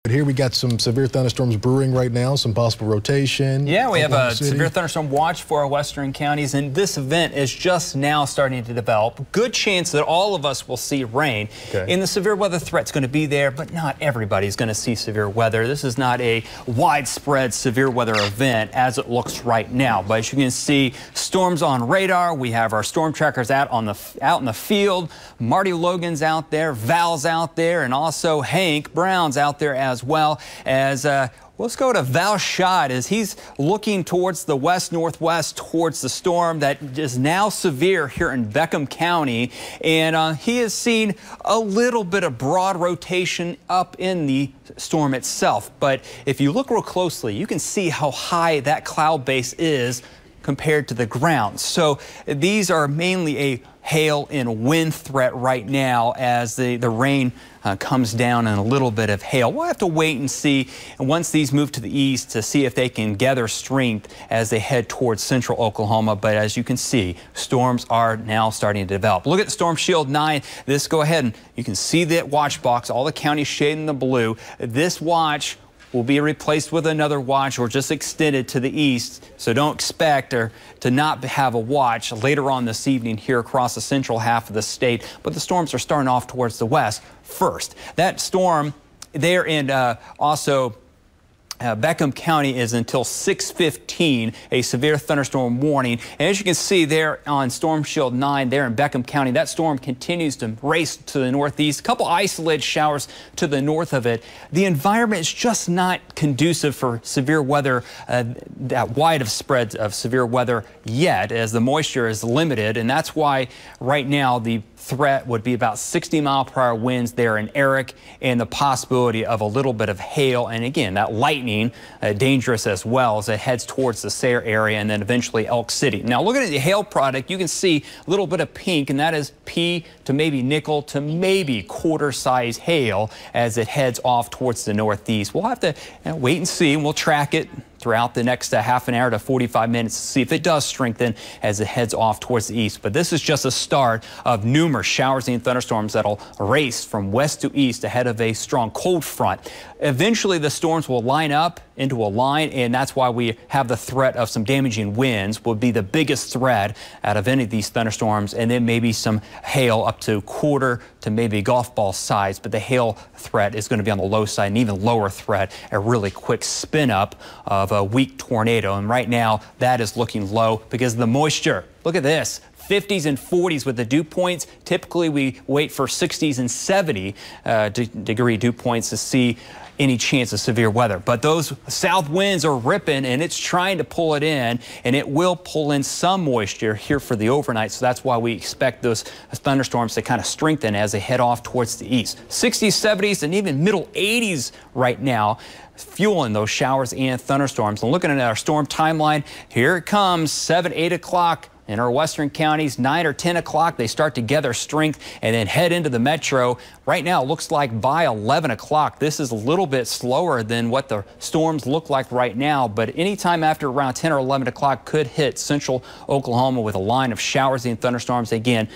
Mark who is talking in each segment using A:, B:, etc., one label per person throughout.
A: But here we got some severe thunderstorms brewing right now, some possible rotation.
B: Yeah, we have a
A: City.
B: severe thunderstorm watch for our western counties, and this event is just now starting to develop. Good chance that all of us will see rain.
A: Okay.
B: And the severe weather threat's going to be there, but not everybody's going to see severe weather. This is not a widespread severe weather event as it looks right now. But as you can see, storms on radar. We have our storm trackers out in the field. Marty Logan's out there, Val's out there, and also Hank Brown's out there as well. Let's go to Val Schott as he's looking towards the west-northwest towards the storm that is now severe here in Beckham County. And he has seen a little bit of broad rotation up in the storm itself. But if you look real closely, you can see how high that cloud base is compared to the ground. So these are mainly a hail and wind threat right now as the rain comes down and a little bit of hail. We'll have to wait and see once these move to the east to see if they can gather strength as they head towards central Oklahoma. But as you can see, storms are now starting to develop. Look at the Storm Shield 9. Go ahead and you can see that watch box, all the counties shaded in the blue. This watch will be replaced with another watch or just extended to the east. So don't expect to not have a watch later on this evening here across the central half of the state. But the storms are starting off towards the west first. That storm there in Beckham County is until 6:15, a severe thunderstorm warning. And as you can see there on Storm Shield 9 there in Beckham County, that storm continues to race to the northeast. A couple isolated showers to the north of it. The environment is just not conducive for severe weather, that wide of spreads of severe weather yet, as the moisture is limited. And that's why right now the threat would be about 60-mile-per-hour winds there in Eric and the possibility of a little bit of hail. And again, that lightning dangerous as well as it heads towards the Sayre area and then eventually Elk City. Now looking at the hail product, you can see a little bit of pink, and that is pea to maybe nickel to maybe quarter-size hail as it heads off towards the northeast. We'll have to wait and see, and we'll track it throughout the next half an hour to 45 minutes to see if it does strengthen as it heads off towards the east. But this is just a start of numerous showers and thunderstorms that'll race from west to east ahead of a strong cold front. Eventually, the storms will line up into a line, and that's why we have the threat of some damaging winds would be the biggest threat out of any of these thunderstorms, and then maybe some hail up to quarter to maybe golf ball size. But the hail threat is going to be on the low side, and even lower threat, a really quick spin up of a weak tornado. And right now that is looking low because of the moisture. Look at this. 50s and 40s with the dew points. Typically we wait for 60s and 70 degree dew points to see any chance of severe weather. But those south winds are ripping, and it's trying to pull it in, and it will pull in some moisture here for the overnight. So that's why we expect those thunderstorms to kind of strengthen as they head off towards the east. 60s, 70s, and even middle 80s right now, fueling those showers and thunderstorms. And looking at our storm timeline, here it comes, 7, 8 o'clock. In our western counties, 9 or 10 o'clock, they start to gather strength and then head into the metro. Right now, it looks like by 11 o'clock, this is a little bit slower than what the storms look like right now. But anytime after around 10 or 11 o'clock could hit central Oklahoma with a line of showers and thunderstorms. Again,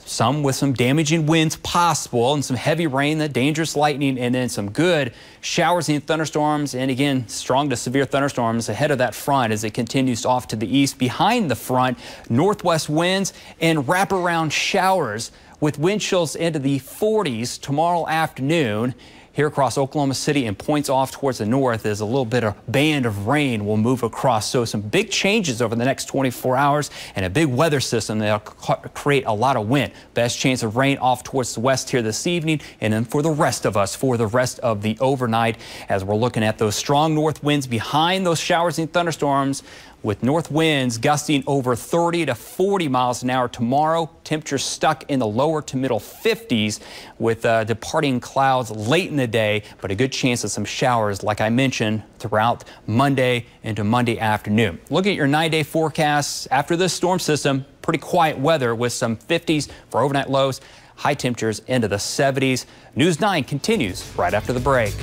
B: some with some damaging winds possible and some heavy rain, the dangerous lightning, and then some good showers and thunderstorms. And again, strong to severe thunderstorms ahead of that front as it continues off to the east. Behind the front, northwest winds and wraparound showers with wind chills into the 40s tomorrow afternoon. Here across Oklahoma City and points off towards the north as a little bit of band of rain will move across. So some big changes over the next 24 hours and a big weather system that'll create a lot of wind. Best chance of rain off towards the west here this evening, and then for the rest of us for the rest of the overnight as we're looking at those strong north winds behind those showers and thunderstorms, with north winds gusting over 30 to 40 miles an hour tomorrow. Temperatures stuck in the lower to middle 50s with departing clouds late in the day, but a good chance of some showers, like I mentioned, throughout Monday into Monday afternoon. Look at your 9-day forecasts. After this storm system, pretty quiet weather with some 50s for overnight lows, high temperatures into the 70s. News 9 continues right after the break.